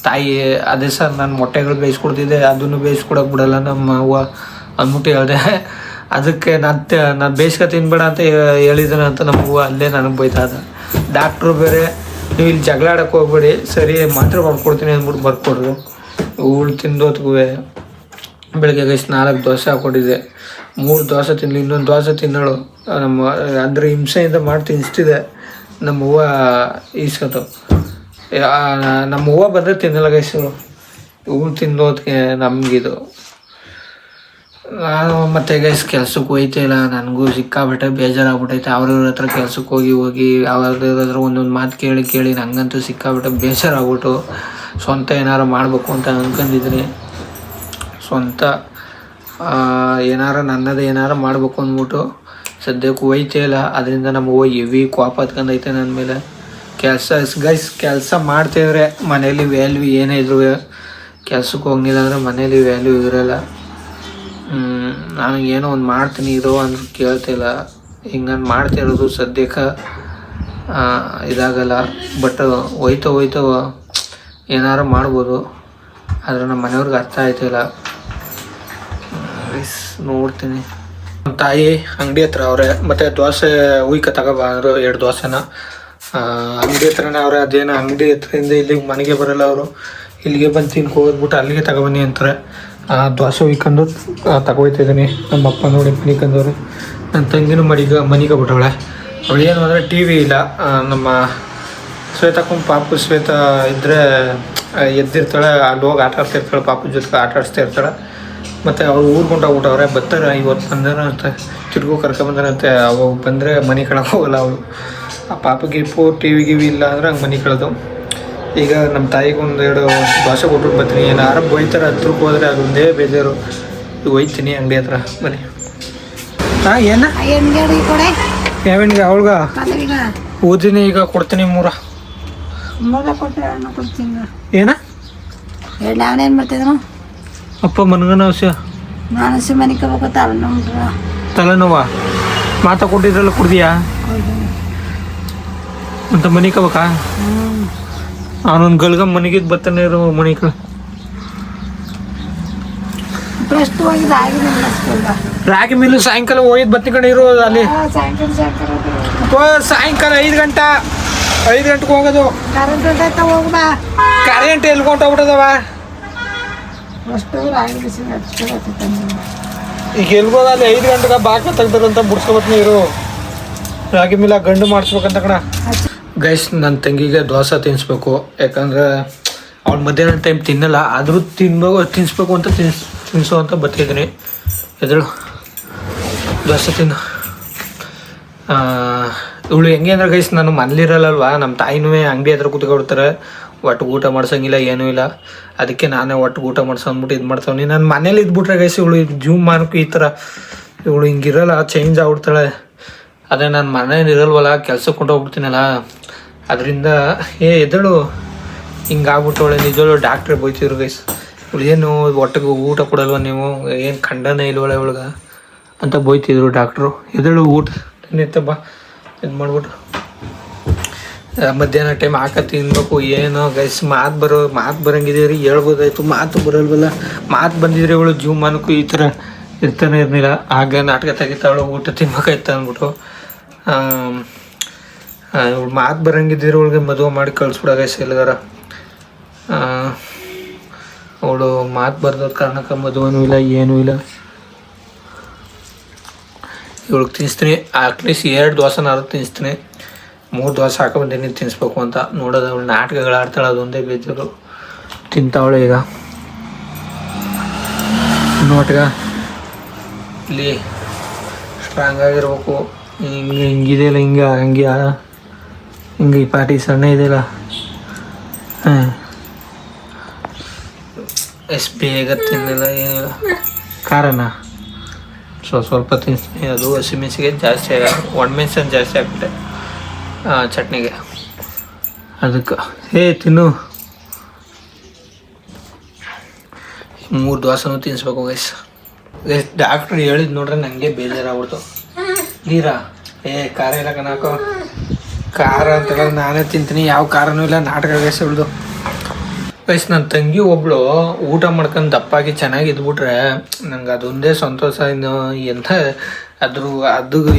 ತಾಯಿ ಅದೇ ಸರ್ ನಾನು ಮೊಟ್ಟೆಗಳು ಬೇಯಿಸ್ಕೊಡ್ತಿದ್ದೆ, ಅದನ್ನು ಬೇಯಿಸ್ಕೊಡೋಕೆ ಬಿಡಲ್ಲ ನಮ್ಮ ಅವ್ವ ಅಂದ್ಬಿಟ್ಟು ಹೇಳಿದೆ. ಅದಕ್ಕೆ ನಾನು ಬೇಯಿಸ್ಕೊ ತಿನ್ಬೇಡ ಅಂತ ಹೇಳಿದ್ದಾನೆ ಅಂತ ನಮ್ಮ ಅವ್ವ ಅಲ್ಲೇ ನನಗೆ ಬೈತಾದ. ಡಾಕ್ಟ್ರು ಬೇರೆ ನೀವು ಇಲ್ಲಿ ಜಗಳ ಆಡೋಕ್ಕೆ ಹೋಗ್ಬೇಡಿ, ಸರಿ ಮಾತ್ರೆ ಬರ್ಕೊಡ್ತೀನಿ ಅಂದ್ಬಿಟ್ಟು ಬರ್ಕೊಡ್ರು. ಉಳು ತಿಂದೋತ್ಗೂ ಬೆಳಗ್ಗೆ 4 ದೋಸೆ ಹಾಕ್ಕೊಟ್ಟಿದ್ದೆ. 3 ದೋಸೆ ತಿನ್ನಲಿ, ಇನ್ನೊಂದು ದೋಸೆ ತಿನ್ನೋಳು ನಮ್ಮ ಅಂದರೆ ಹಿಂಸೆಯಿಂದ ಮಾಡಿ ತಿನ್ನಿಸ್ತಿದೆ. ನಮ್ಮ ಹೂವು ಈಸ್ಕೊತು. ನಮ್ಮ ಹೂವು ಬಂದರೆ ತಿನ್ನಲ್ಲ ಗೈಸು. ಹೂವು ತಿಂದೋದಕ್ಕೆ ನಮಗಿದು. ನಾನು ಮತ್ತೆ ಗೈಸ್ ಕೆಲ್ಸಕ್ಕೆ ಹೋಯ್ತಿಲ್ಲ, ನನಗೂ ಸಿಕ್ಕಾಬಿಟ್ಟೆ ಬೇಜಾರಾಗ್ಬಿಟ್ಟೈತೆ. ಅವ್ರವ್ರ ಹತ್ರ ಕೆಲ್ಸಕ್ಕೆ ಹೋಗಿ ಅವ್ರದ್ರ ಒಂದೊಂದು ಮಾತು ಕೇಳಿ ನನಗಂತೂ ಸಿಕ್ಕಾಬಿಟ್ಟೆ ಬೇಜಾರಾಗ್ಬಿಟ್ಟು ಸ್ವಂತ ಏನಾರು ಮಾಡಬೇಕು ಅಂತ ಅಂದ್ಕೊಂಡಿದ್ದೀನಿ. ಸ್ವಂತ ನನ್ನದೇ ಏನಾರು ಮಾಡಬೇಕು ಅಂದ್ಬಿಟ್ಟು ಸದ್ಯಕ್ಕೆ ಹೋಯ್ತೇ ಇಲ್ಲ. ಅದರಿಂದ ನಮ್ಮ ಹೂವು ಹೆವಿ ಕೋಪ ಹತ್ಕೊಂಡೈತೆ ನನ್ನ ಮೇಲೆ. ಕೆಲಸ ಮಾಡ್ತಿದ್ರೆ ಮನೇಲಿ ವ್ಯಾಲ್ಯೂ ಏನೇ ಇದ್ರು, ಕೆಲ್ಸಕ್ಕೆ ಹೋಗಿಲ್ಲ ಅಂದರೆ ಮನೇಲಿ ವ್ಯಾಲ್ಯೂ ಇರೋಲ್ಲ. ನನಗೇನೋ ಒಂದು ಮಾಡ್ತೀನಿ ಇರೋ ಅಂತ ಕೇಳ್ತಿಲ್ಲ. ಹಿಂಗೆ ನಾನು ಮಾಡ್ತಿರೋದು ಸದ್ಯಕ್ಕೆ ಇದಾಗಲ್ಲ. ಬಟ್ ಹೋಯ್ತಾ ಏನಾರು ಮಾಡ್ಬೋದು, ಆದರೆ ನಮ್ಮ ಮನೆಯವ್ರಿಗೆ ಅರ್ಥ ಆಯ್ತಿಲ್ಲ. ನೋಡ್ತೀನಿ. ನಮ್ಮ ತಾಯಿ ಅಂಗಡಿ ಹತ್ರ ಅವ್ರೆ, ಮತ್ತು ದೋಸೆ ಉಯ್ಕ ತಗೊಬಂದರು 2 ದೋಸೆನ. ಅಂಗಡಿ ಹತ್ರನೇ ಅವ್ರೆ. ಅದೇನೋ ಅಂಗಡಿ ಹತ್ರದಿಂದ ಇಲ್ಲಿಗೆ ಮನೆಗೆ ಬರೋಲ್ಲ ಅವರು, ಇಲ್ಲಿಗೆ ಬಂದು ತಿನ್ಕೋದ್ಬಿಟ್ಟು ಅಲ್ಲಿಗೆ ತಗೊಬನ್ನಿ ಅಂತಾರೆ. ದೋಸೆ ಉಯ್ಕೊಂಡು ತಗೋಯ್ತಿದ್ದೀನಿ. ನಮ್ಮ ಅಪ್ಪ ನೋಡಿ ಮನೆ ಕಂದವ್ರೆ. ನನ್ನ ತಂಗಿನೂ ಮನೆಗೆ ಬಿಟ್ಟವಳೆ. ಅವಳು ಏನು ಅಂದರೆ ಟಿ ವಿ ಇಲ್ಲ. ನಮ್ಮ ಶ್ವೇತಕ್ಕೂ ಪಾಪು ಶ್ವೇತ ಇದ್ದರೆ ಎದ್ದಿರ್ತಾಳೆ, ಅಲ್ಲಿ ಹೋಗಿ ಆಟ ಆಡ್ತಿರ್ತಾಳೆ, ಪಾಪು ಜೊತೆ ಆಟ ಆಡಿಸ್ತಾ ಇರ್ತಾಳೆ. ಮತ್ತು ಅವ್ರು ಊರ್ಕೊಂಡೋಗ್ಬಿಟ್ಟವ್ರೆ. ಬರ್ತಾರೆ, ಇವತ್ತು ಬಂದಾರಂತೆ, ತಿರ್ಗು ಕರ್ಕೊಂಬಂದಾರಂತೆ. ಅವಾಗ ಬಂದರೆ ಮನೆ ಕಳಕ್ಕೆ ಹೋಗಲ್ಲ ಅವಳು. ಆ ಪಾಪಗೆ ಟಿ ವಿ ಇಲ್ಲ ಅಂದರೆ ಹಂಗೆ ಮನೆ ಕಳೆದು. ಈಗ ನಮ್ಮ ತಾಯಿಗೆ 1-2 ದೋಸೆ ಕೊಟ್ಬಿಟ್ಟು ಬರ್ತೀನಿ. ಏನಾರು ಬೈತಾರೆ, ಹತ್ರಕ್ಕೆ ಹೋದರೆ ಅದೊಂದೇ ಬೇಜಾರು. ಹೋಯ್ತೀನಿ ಅಂಗಡಿ ಹತ್ರ. ಬನ್ನಿ. ಏನ ಯಾವನಿಗೆ ಅವಳ್ಗ ಓದಿನಿ ಈಗ ಕೊಡ್ತೀನಿ 3 ಏನ ನಾವೇನು ಮಾಡ್ತಿದ್ರು ಅಪ್ಪ ಮನಗನ ಅವಶ್ಯ ನಾನು ಮನೆ ಕಬೇಕು ತಲೆನೋವ ಮಾತಾ ಕೊಟ್ಟಿದ್ರಲ್ಲ ಕುಡ್ದಿಯಾ ಅಂತ ಮನೆ ಕಬೇಕಾ? ಅವನೊಂದು ಗಲ್ಗ ಮನೆಗಿದ್ದು ಬರ್ತಾನೆ ಇರೋ ಮನೆ ಕಡೆ. ರಾಗಿ ಮಿಲ್ಲು ಸಾಯಂಕಾಲ ಹೋಗಿದ್ ಬತ್ತಿ ಕಡೆ ಇರೋ ಅಲ್ಲಿ. ಸಾಯಂಕಾಲ 5 ಗಂಟೆಗೆ ಹೋಗೋದು. ಕರೆಂಟ್ ಎಲ್ಲಿ ಕೊಂಟೋಗ್ಬಿಟ್ಟದವ ಈಗ ಎಲ್ಗೋದಲ್ಲಿ 5 ಗಂಟೆಗೆ ಬಾಕ ತೆಗ್ದಾರಂತ ಬಿಡ್ಸ್ಕೊಬತ್ನಿ ಇರು. ರಾಗಿ ಮಿಲ್ಲ ಗಂಡು ಮಾಡಿಸ್ಬೇಕಂತ ಕಣ. ಗೈಸ್ ನನ್ನ ತಂಗಿಗೆ ದೋಸೆ ತಿನ್ನಿಸ್ಬೇಕು. ಯಾಕಂದರೆ ಅವ್ಳು ಮಧ್ಯಾಹ್ನ ಟೈಮ್ ತಿನ್ನಲ್ಲ, ಆದರೂ ತಿನ್ನಿಸ್ಬೇಕು ಅಂತ ತಿನ್ನಿಸು ಅಂತ ಬರ್ತಿದ್ದೀನಿ. ಎದುರು ದೋಸೆ ತಿನ್ನು. ಇವಳು ಹೆಂಗೆ ಅಂದ್ರೆ ಗೈಸ್ ನಾನು ಮನೇಲಿರಲ್ಲಲ್ವ, ನಮ್ಮ ತಾಯಿನೂ ಅಂಗಡಿ ಹತ್ರ ಕೂತ್ಕೊಡ್ತಾರೆ. ಒಟ್ಟು ಊಟ ಮಾಡ್ಸೋಂಗಿಲ್ಲ, ಏನೂ ಇಲ್ಲ. ಅದಕ್ಕೆ ನಾನೇ ಒಟ್ಟು ಊಟ ಮಾಡ್ಸಂದ್ಬಿಟ್ಟು ಇದು ಮಾಡ್ತಾವ್ನಿ. ನಾನು ಮನೇಲಿ ಇದ್ಬಿಟ್ರೆ ಗೈಸ್ ಇವಳು ಜೀವಮಾನಕ್ಕೂ ಈ ಥರ ಇವಳು ಹಿಂಗಿರಲ್ಲ, ಚೇಂಜ್ ಆಗ್ಬಿಡ್ತಾಳೆ. ಅದೇ ನಾನು ಮನೇಲಿ ಇರಲ್ವಲ್ಲ, ಕೆಲ್ಸಕ್ಕೆ ಕೊಂಡೋಗ್ಬಿಡ್ತೀನಲ್ಲ, ಅದರಿಂದ ಎದಳು ಹಿಂಗಾಗ್ಬಿಟ್ಟವಳೆ. ನಿಜವಳು ಡಾಕ್ಟ್ರೇ ಬೈತಿದ್ರು ಗೈಸ್. ಏನು ಒಟ್ಟಿಗೆ ಊಟ ಕೊಡಲ್ವ ನೀವು, ಏನು ಖಂಡನೆ ಇಲ್ವಲ್ಲ ಇವಳಿಗೆ ಅಂತ ಬೈತಿದ್ರು ಡಾಕ್ಟ್ರು. ಎದಳು ಊಟ ಬಾ ಇದು ಮಾಡ್ಬಿಟ್ಟು ಮಧ್ಯಾಹ್ನ ಟೈಮ್ ತಿನ್ಬೇಕು. ಏನೋ ಗೈಸ್ ಮಾತು ಬರಂಗಿದ್ದೀವಿ ರೀ, ಹೇಳ್ಬೋದಾಯ್ತು, ಮಾತು ಬರಲ್ವಲ್ಲ. ಮಾತು ಬಂದಿದ್ರೆ ಇವಳು ಜೀವಮಾನಕ್ಕೂ ಈ ಥರ ಇರ್ತಾನೆ ಇರಲಿಲ್ಲ. ಆಗ ನಾಟಕ ತೆಗಿತಾವಳು ಊಟ ತಿನ್ಬೇಕಾಯ್ತು ಅಂದ್ಬಿಟ್ಟು. ಇವಳು ಮಾತು ಬರಂಗಿದ್ದೀರಿ ಅವಳಿಗೆ ಮದುವೆ ಮಾಡಿ ಕಳಿಸ್ಬಿಡ ಗೈಸ್ ಎಲ್ಲಿಗಾರ. ಅವಳು ಮಾತು ಬರ್ದೋದ ಕಾರಣಕ್ಕೆ ಮದುವೆನೂ ಇಲ್ಲ ಏನೂ ಇಲ್ಲ. ಇವಳಿಗೆ ತಿನ್ನಿಸ್ತೀನಿ, ಅಟ್ಲೀಸ್ಟ್ 2 ದೋಸೆನಾದ್ರು ತಿನ್ನಿಸ್ತೀನಿ. 3 ದೋಸೆ ಹಾಕೊಂಬಂದಿನಿ ತಿನ್ನಿಸ್ಬೇಕು ಅಂತ. ನೋಡೋದು ಅವಳು ನಾಟಕಗಳು ಆಡ್ತಾಳೆ, ಅದೊಂದೇ ಬೇಜಾರು. ತಿಂತಾವಳೆ ಈಗ ನಾಟಕ. ಇಲ್ಲಿ ಸ್ಟ್ರಾಂಗ್ ಆಗಿರ್ಬೇಕು. ಹಿಂಗಿದೆಯಲ್ಲ ಹಿಂಗೆ ಈ ಪಾಟಿ ಸಣ್ಣ ಇದೆಯಲ್ಲ. ಎಷ್ಟು ಬೇಗ ತಿನ್ನಲ್ಲ ಏನಿಲ್ಲ. ಖಾರನ ಸ್ವಲ್ಪ ತಿನ್ನಿಸ್ತೀನಿ. ಅದು ಹಸಿಮೆಣಸಿಗೆ ಜಾಸ್ತಿ ಒಣಮೆಣಸನ್ನು ಜಾಸ್ತಿ ಹಾಕ್ಬಿಟ್ಟೆ ಚಟ್ನಿಗೆ. ಅದಕ್ಕೆ ತಿನ್ನು. 3 ದೋಸೆನೂ ತಿನ್ನಿಸ್ಬೇಕು ಗೈಸ್. ಡಾಕ್ಟ್ರು ಹೇಳಿದ್ ನೋಡ್ರೆ ನನಗೆ ಬೇಜಾರಾಗ್ಬಿಡ್ತು. ನೀರಾ ಖಾರ ಇಲ್ಲ ಕಣಾಕೋ, ಖಾರ ಅಂತ ನಾನೇ ತಿಂತೀನಿ, ಯಾವ ಖಾರನೂ ಇಲ್ಲ. ನಾಟಕ ಗೈಸ್ ಉಳ್ದು ಗೈಸ್. ನನ್ನ ತಂಗಿ ಒಬ್ಳು ಊಟ ಮಾಡ್ಕೊಂಡು ದಪ್ಪಾಗಿ ಚೆನ್ನಾಗಿ ಇದ್ಬಿಟ್ರೆ ನಂಗೆ ಅದೊಂದೇ ಸಂತೋಷ. ಇನ್ನು ಎಂಥ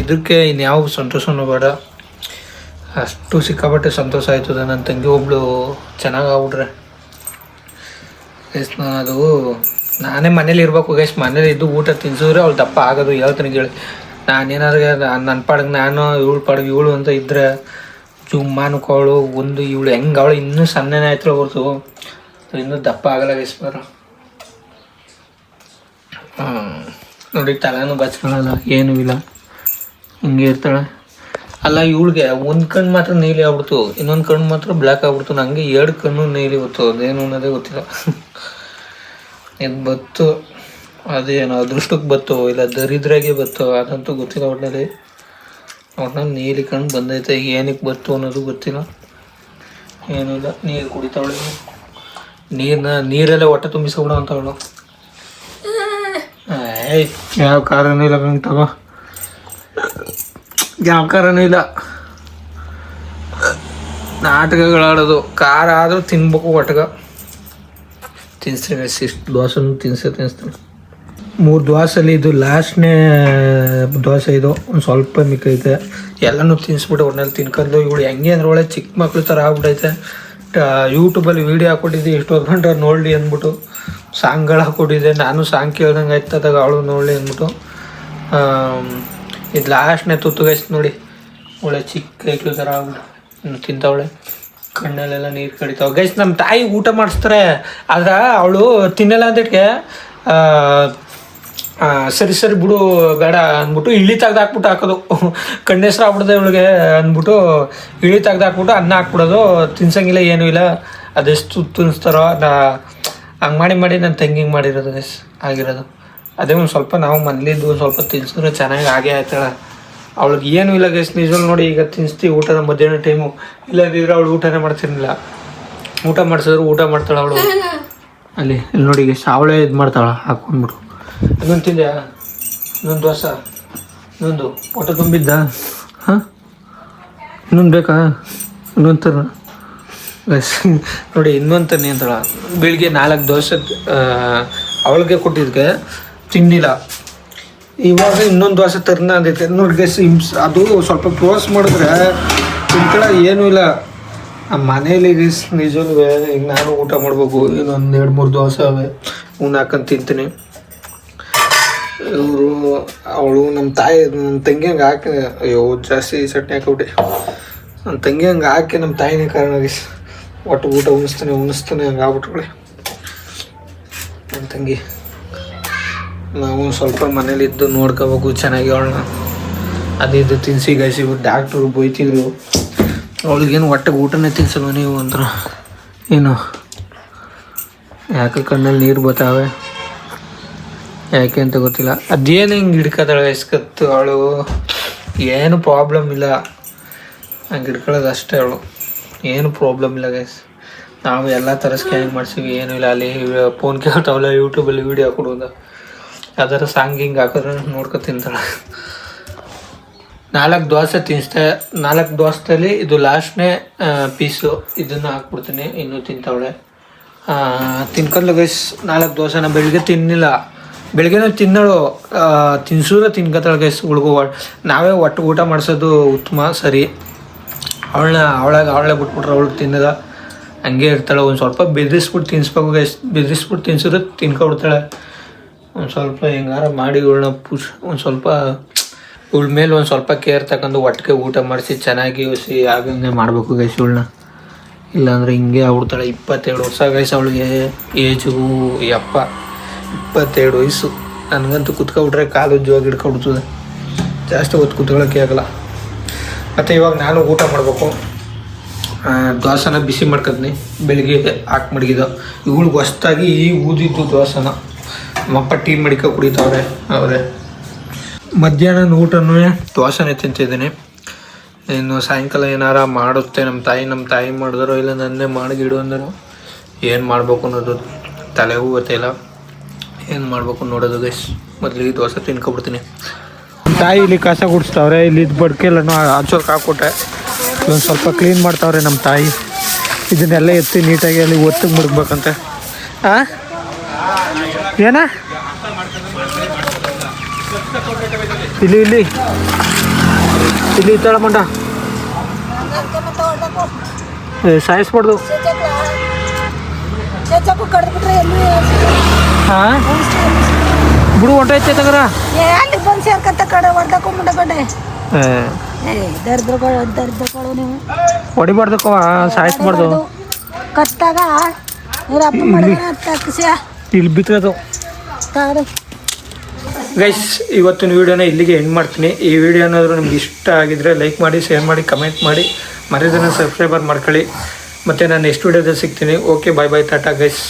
ಇದಕ್ಕೆ ಇನ್ಯಾವ ಸಂತೋಷನೂ ಬೇಡ. ಅಷ್ಟು ಸಿಕ್ಕಾಪಟ್ಟೆ ಸಂತೋಷ ಆಯ್ತದ ನನ್ನ ತಂಗಿ ಒಬ್ಳು ಚೆನ್ನಾಗಿ ಆಗ್ಬಿಟ್ರೆ ಗೈಸ್. ಅದು ನಾನೇ ಮನೇಲಿ ಇರ್ಬೇಕು ಗೈಸ್. ಮನೇಲಿ ಇದ್ದು ಊಟ ತಿನ್ಸಿದ್ರೆ ಅವಳು ದಪ್ಪ ಆಗೋದು. ಹೇಳ್ತೀನಿ ಕೇಳಿ, ನಾನೇನಾದ್ರು ನನ್ನ ಪಾಡಿಗೆ ನಾನು ಇವಳು ಪಾಡಿಗೆ ಇವಳು ಅಂತ ಇದ್ದರೆ ಜುಮ್ಮಾನಕ್ಕವಳು ಒಂದು ಇವಳು ಹೆಂಗೆ ಅವಳು ಇನ್ನೂ ಸಣ್ಣನೇ ಆಯ್ತಳ ಹೊರತು ಇನ್ನೂ ದಪ್ಪ ಆಗಲ್ಲ ಗೈಸ್. ಬರೋ ನೋಡಿ, ತಲೆನೂ ಬಚ್ಕೊಳ್ಳಲ್ಲ, ಏನೂ ಇಲ್ಲ, ಹಿಂಗೆ ಇರ್ತಾಳೆ. ಅಲ್ಲ ಇವಳಿಗೆ ಒಂದು ಕಣ್ಣು ಮಾತ್ರ ನೀಲಿ ಆಗ್ಬಿಡ್ತು, ಇನ್ನೊಂದು ಕಣ್ಣು ಮಾತ್ರ ಬ್ಲ್ಯಾಕ್ ಆಗ್ಬಿಡ್ತು. ನನಗೆ 2 ಕಣ್ಣು ನೀಲಿ ಗೊತ್ತು, ಅದೇನು ಅನ್ನೋದೇ ಗೊತ್ತಿಲ್ಲ. ಇದು ಬತ್ತು, ಅದೇನೋ ಅದೃಷ್ಟಕ್ಕೆ ಬತ್ತು ಇಲ್ಲ ದರಿದ್ರಾಗೆ ಬತ್ತು, ಅದಂತೂ ಗೊತ್ತಿಲ್ಲ. ಒಟ್ಟಿನಲ್ಲಿ ನೀಲಿ ಕಣ್ಣು ಬಂದೈತೆ, ಏನಕ್ಕೆ ಬತ್ತು ಅನ್ನೋದು ಗೊತ್ತಿಲ್ಲ. ಏನೂ ಇಲ್ಲ. ನೀರು ಕುಡಿತಾವಳೆ, ನೀರಲ್ಲೇ ಹೊಟ್ಟೆ ತುಂಬಿಸ್ಕೊಬಿಡೋ ಅಂತವಳು. ಯಾವ ಕಾರಣೂ ಇಲ್ಲ ಕಂಗೆ ತಗೋ, ಯಾವ ಕಾರಣೂ ಇಲ್ಲ. ನಾಟಕಗಳಾಡೋದು. ಖಾರ ಆದರೂ ತಿನ್ಬೇಕು, ಒಟ್ಟಿಗೆ ತಿನ್ನಿಸ್ತೀನಿ. 6 ದೋಸೆನೂ ತಿನ್ನಿಸ್ತೀನಿ. 3 ದೋಸೆಲಿ ಇದು ಲಾಸ್ಟ್ನೇ ದೋಸೆ. ಇದು ಒಂದು ಸ್ವಲ್ಪ ಮಿಕ್ಕೈತೆ, ಎಲ್ಲನೂ ತಿನ್ನಿಸ್ಬಿಟ್ಟು ಒಟ್ಟಿನಲ್ಲಿ ತಿನ್ಕೊಂಡು. ಇವಳು ಹೆಂಗೆ ಅಂದ್ರೆ ಒಳ್ಳೆ ಚಿಕ್ಕ ಮಕ್ಳು ಥರ ಆಗ್ಬಿಟ್ಟೈತೆ. ಯೂಟ್ಯೂಬಲ್ಲಿ ವೀಡಿಯೋ ಹಾಕ್ಕೊಟ್ಟಿದ್ದೆ, ಎಷ್ಟೊಂದು ಗಂಟೆ ನೋಡಲಿ ಅಂದ್ಬಿಟ್ಟು ಸಾಂಗ್ಗಳು ಹಾಕ್ಕೊಟ್ಟಿದ್ದೆ. ನಾನು ಸಾಂಗ್ ಕೇಳ್ದಂಗೆ ಆಯ್ತದಾಗ ಅವಳು ನೋಡಲಿ ಅಂದ್ಬಿಟ್ಟು. ಇದು ಲಾಸ್ಟ್ನೇ ತುತ್ತು ಗೈಸ್. ನೋಡಿ ಒಳ್ಳೆ ಚಿಕ್ಕ ಐಕ್ಳು ಥರ ಆಗ್ಬಿಟ್ಟು ತಿಂತಾವಳೆ. ಕಣ್ಣಲ್ಲೆಲ್ಲ ನೀರು ಕಡಿತಾವೆ ಗೈಸ್. ನಮ್ಮ ತಾಯಿ ಊಟ ಮಾಡಿಸ್ತಾರೆ, ಆದ್ರೆ ಅವಳು ತಿನ್ನಲ್ಲ ಅಂದಿಟ್ಗೆ ಸರಿ ಬಿಡು ಬೇಡ ಅಂದ್ಬಿಟ್ಟು ಇಳಿ ತೆಗ್ದು ಹಾಕೋದು. ಕಣ್ಣೆಸ್ರು ಆಗ್ಬಿಡ್ದೆ ಇವಳಿಗೆ ಅಂದ್ಬಿಟ್ಟು ಇಳಿ ತೆಗ್ದು ಹಾಕ್ಬಿಟ್ಟು ಅನ್ನ ಹಾಕ್ಬಿಡೋದು. ತಿನ್ಸಂಗಿಲ್ಲ, ಏನೂ ಇಲ್ಲ. ಅದೆಷ್ಟು ತಿನ್ನಿಸ್ತಾರೋ ಹಂಗೆ ಮಾಡಿ ನನ್ನ ತಂಗಿಗೆ ಮಾಡಿರೋದು ಗೈಸ್ ಆಗಿರೋದು. ಅದೇ ಒಂದು ಸ್ವಲ್ಪ ನಾವು ಮನೇಲಿದ್ದು ಒಂದು ಸ್ವಲ್ಪ ತಿನ್ಸಿದ್ರೆ ಚೆನ್ನಾಗಿ ಆಗೇ ಆಯ್ತಾಳೆ. ಅವಳಿಗೆ ಏನೂ ಇಲ್ಲ ಗೈಸ್ ನಿಜವಲ್ಲ. ನೋಡಿ ಈಗ ತಿನ್ನಿಸ್ತೀವಿ ಊಟದ ಮಧ್ಯಾಹ್ನ ಟೈಮು. ಇಲ್ಲದಿದ್ರೆ ಅವಳು ಊಟನೇ ಮಾಡ್ತಿರ್ಲಿಲ್ಲ. ಊಟ ಮಾಡಿಸಿದ್ರು ಊಟ ಮಾಡ್ತಾಳೆ ಅವಳು. ಇಲ್ಲಿ ನೋಡಿ ಗೈಸ್, ಅವಳೇ ಇದು ಮಾಡ್ತಾಳೆ ಹಾಕ್ಕೊಂಡ್ಬಿಟ್ಟು. ಇನ್ನೊಂದು ತಿಂದೆ, ಇನ್ನೊಂದು ದೋಸೆ, ಇನ್ನೊಂದು ಹೊಟ್ಟೆ ತುಂಬಿದ್ದ. ಹಾಂ, ಇನ್ನೊಂದು ಬೇಕಾ? ಇನ್ನೊಂದು ಥರ ಗೈಸ್ ನೋಡಿ, ಇನ್ನೊಂದು ತನ್ನಿ ಅಂತಾಳ. ಬೆಳಿಗ್ಗೆ 4 ದೋಸೆ ಅವಳಿಗೆ ಕೊಟ್ಟಿದ್ದೆ, ತಿಂದಿಲ್ಲ. ಇವಾಗ ಇನ್ನೊಂದು ದೋಸೆ ತರನ ಅಂದೈತೆ ನೋಡಿ ಗೈಸ್. ಅದು ಸ್ವಲ್ಪ ಕ್ಲೋಸ್ ಮಾಡಿದ್ರೆ ತಿಂತಾಳ, ಏನೂ ಇಲ್ಲ. ಮನೇಲಿ ಗೈಸ್ ನಿಜವೂ ಈಗ ನಾನು ಊಟ ಮಾಡ್ಬೇಕು. ಇನ್ನೊಂದು 2-3 ದೋಸೆ ಅವೆ, ಅವ್ನು ಹಾಕೊಂಡು ತಿಂತೀನಿ. ಇವರು ಅವಳು ನಮ್ಮ ತಾಯಿ ನಮ್ಮ ತಂಗಿ ಹಂಗೆ ಹಾಕಿ, ಅಯ್ಯೋ ಜಾಸ್ತಿ ಚಟ್ನಿ ಹಾಕ್ಬಿಟ್ಟೆ. ನನ್ನ ತಂಗಿ ಹಂಗೆ ಹಾಕಿ ನಮ್ಮ ತಾಯಿನೇ ಕಾರಣ ಗೈಸ್. ಒಟ್ಟು ಊಟ ಉಣಿಸ್ತಾನೆ ಹಂಗೆ ಆಗ್ಬಿಟ್ಕೊಳ್ಳಿ ನನ್ನ ತಂಗಿ. ನಾವು ಸ್ವಲ್ಪ ಮನೇಲಿದ್ದು ನೋಡ್ಕೋಬೇಕು ಚೆನ್ನಾಗಿ ಅವಳನ್ನ. ಅದಿದ್ದು ತಿನ್ನಿಸಿ ಗೈಸಿ. ಡಾಕ್ಟ್ರು ಬೈತಿದ್ರು, ಅವಳಿಗೇನು ಹೊಟ್ಟೆಗೆ ಊಟನೇ ತಿನ್ಸಲ್ವ ನೀವು ಅಂತ. ಏನು ಯಾಕೆ ಕಣ್ಣಲ್ಲಿ ನೀರು ಬರ್ತಾವೆ, ಯಾಕೆ ಅಂತ ಗೊತ್ತಿಲ್ಲ. ಅದೇನು ಹಿಂಗೆ ಹಿಡ್ಕೋತಾಳೆ ಇಸ್ಕತ್ತು ಅವಳು. ಏನು ಪ್ರಾಬ್ಲಮ್ ಇಲ್ಲ, ಹಂಗೆ ಹಿಡ್ಕೊಳ್ಳೋದು ಅಷ್ಟೇ ಅವಳು. ಏನು ಪ್ರಾಬ್ಲಮ್ ಇಲ್ಲ ಗೈಸ್. ನಾವು ಎಲ್ಲ ಥರ ಸ್ಕ್ಯಾನಿಂಗ್ ಮಾಡ್ತೀವಿ, ಏನೂ ಇಲ್ಲ. ಅಲ್ಲಿ ಫೋನ್ ಕೇಳ್ತಾವಲ್ಲ, ಯೂಟ್ಯೂಬಲ್ಲಿ ವೀಡಿಯೋ ಕೊಡೋದು, ಯಾವ್ದಾರು ಸಾಂಗ್ ಹಿಂಗೆ ಹಾಕಿದ್ರೆ ನೋಡ್ಕೊ ತಿಂತಾಳೆ. 4 ದೋಸೆ ತಿನ್ನಿಸ್ದೆ. 4 ದೋಸೆದಲ್ಲಿ ಇದು ಲಾಸ್ಟ್ನೇ ಪೀಸು, ಇದನ್ನು ಹಾಕ್ಬಿಡ್ತೀನಿ. ಇನ್ನೂ ತಿಂತಾವಳೆ. ತಿನ್ಕೊಂಡ್ಲು ಗೈಸ್ 4 ದೋಸೆನ. ಬೆಳಿಗ್ಗೆ ತಿನ್ನಿಲ್ಲ, ಬೆಳಿಗ್ಗೆನೂ ತಿನ್ನೋಳು, ತಿನ್ಸಿದ್ರೆ ತಿನ್ಕೊತಾಳೆ ಗೈಸ್. ನಾವೇ ಒಟ್ಟು ಊಟ ಮಾಡಿಸೋದು ಉತ್ತಮ, ಸರಿ. ಅವಳೇ ಬಿಟ್ಬಿಟ್ರೆ ಅವಳಿಗೆ ತಿನ್ನದ ಹಂಗೆ ಇರ್ತಾಳೆ. ಒಂದು ಸ್ವಲ್ಪ ಬೆದರಿಸ್ಬಿಟ್ಟು ತಿನ್ನಿಸ್ಬೇಕು ಗೈಸ್. ಬೆದರಿಸ್ಬಿಟ್ಟು ತಿನ್ಸಿದ್ರೆ ತಿನ್ಕೊಬಿಡ್ತಾಳೆ. ಒಂದು ಸ್ವಲ್ಪ ಹೆಂಗಾರ ಮಾಡಿ ಇವಳನ್ನ ಒಂದು ಸ್ವಲ್ಪ ಇವಳ ಮೇಲೆ ಒಂದು ಸ್ವಲ್ಪ ಕೇರ್ ತಗೊಂಡು ಒಟ್ಟಿಗೆ ಊಟ ಮಾಡಿಸಿ ಚೆನ್ನಾಗಿ ಹೊಸಿ ಆಗಂಗೆ ಮಾಡಬೇಕು ಗೈಸ್ ಇವಳನ್ನ. ಇಲ್ಲಾಂದರೆ ಹಿಂಗೆ ಆಗ್ಬಿಡ್ತಾಳೆ. 22 ವರ್ಷ ಗೈಸ್ ಅವಳಿಗೆ ಏಜು. ಯಪ್ಪ 22 ವಯಸ್ಸು. ನನಗಂತೂ ಕುತ್ಕೊಬಿಟ್ರೆ ಕಾಲು ಜೋಗಿ ಹಿಡ್ಕೊಬಿಡ್ತದೆ, ಜಾಸ್ತಿ ಹೊತ್ತು ಕುತ್ಕೊಳ್ಳೋಕ್ಕೆ ಆಗಲ್ಲ. ಮತ್ತು ಇವಾಗ ನಾನು ಊಟ ಮಾಡಬೇಕು. ದೋಸೆನ ಬಿಸಿ ಮಾಡ್ಕೊತೀನಿ, ಬೆಳಿಗ್ಗೆ ಹಾಕಿ ಮಡಗಿದ್ದು. ಇವಳಿಗೆ ಹೊಸ್ದಾಗಿ ಈ ಊದಿದ್ದು ದೋಸೆನ ನಮ್ಮಪ್ಪ ಟೀ ಮಡಿಕ ಕುಡಿತಾವ್ರೆ ಅವರೇ. ಮಧ್ಯಾಹ್ನ ಊಟನೂ ದೋಸೆನೇ ತಿಂತಿದ್ದೀನಿ. ಇನ್ನು ಸಾಯಂಕಾಲ ಏನಾರ ಮಾಡುತ್ತೆ ನಮ್ಮ ತಾಯಿ ಮಾಡಿದ್ರು, ಇಲ್ಲ ನನ್ನೇ ಮಾಡಿಗಿಡು ಅಂದರು. ಏನು ಮಾಡಬೇಕು ಅನ್ನೋದು ತಲೆಗೂ ಗೊತ್ತಿಲ್ಲ, ಏನು ಮಾಡಬೇಕು ನೋಡೋದು ಗೈಸ್. ಮೊದಲಿಗೆ ದೋಸೆ ತಿನ್ಕೊಬಿಡ್ತೀನಿ. ತಾಯಿ ಇಲ್ಲಿ ಕಸ ಗುಡಿಸ್ತಾವ್ರೆ. ಇಲ್ಲಿ ಇದು ಬಡ್ಕೆಲ್ಲನೂ ಹಚ್ಚೋಕೆ ಹಾಕ್ಕೊಟ್ಟೆ. ಒಂದು ಸ್ವಲ್ಪ ಕ್ಲೀನ್ ಮಾಡ್ತಾವ್ರೆ ನಮ್ಮ ತಾಯಿ. ಇದನ್ನೆಲ್ಲ ಎತ್ತಿ ನೀಟಾಗಿ ಅಲ್ಲಿ ಒತ್ತಿಗೆ ಮಡಗ್ಬೇಕಂತೆ. ಏನ ಇಲ್ಲಿ ಇಲ್ಲಿ ಇಲ್ಲಿ ತಳಮಂಡ ಸಾಯಿಸ್ಬಾರ್ದು. ಹಾಂ ಬಿಡು ಹೊಂಟೈತೆ ತಗರ ಹೊಡಿಬಾರ್ದಕ್ಕವ, ಸಾಯಿಸ್ಬಾರ್ದು. ಇಲ್ಲಿ ಬಿತ್ತದು ಗೈಸ್. ಇವತ್ತಿನ ವೀಡಿಯೋನ ಇಲ್ಲಿಗೆ ಎಂಡ್ ಮಾಡ್ತೀನಿ. ಈ ವಿಡಿಯೋ ಏನಾದರೂ ನಿಮ್ಗೆ ಇಷ್ಟ ಆಗಿದ್ರೆ ಲೈಕ್ ಮಾಡಿ, ಶೇರ್ ಮಾಡಿ, ಕಮೆಂಟ್ ಮಾಡಿ, ಮರೆಯೋದನ್ನು ಸಬ್ಸ್ಕ್ರೈಬರ್ ಮಾಡ್ಕೊಳ್ಳಿ. ಮತ್ತು ನಾನು ನೆಕ್ಸ್ಟ್ ವೀಡಿಯೋದಲ್ಲಿ ಸಿಗ್ತೀನಿ. ಓಕೆ, ಬಾಯ್ ಬಾಯ್, ಟಾಟಾ ಗೈಸ್.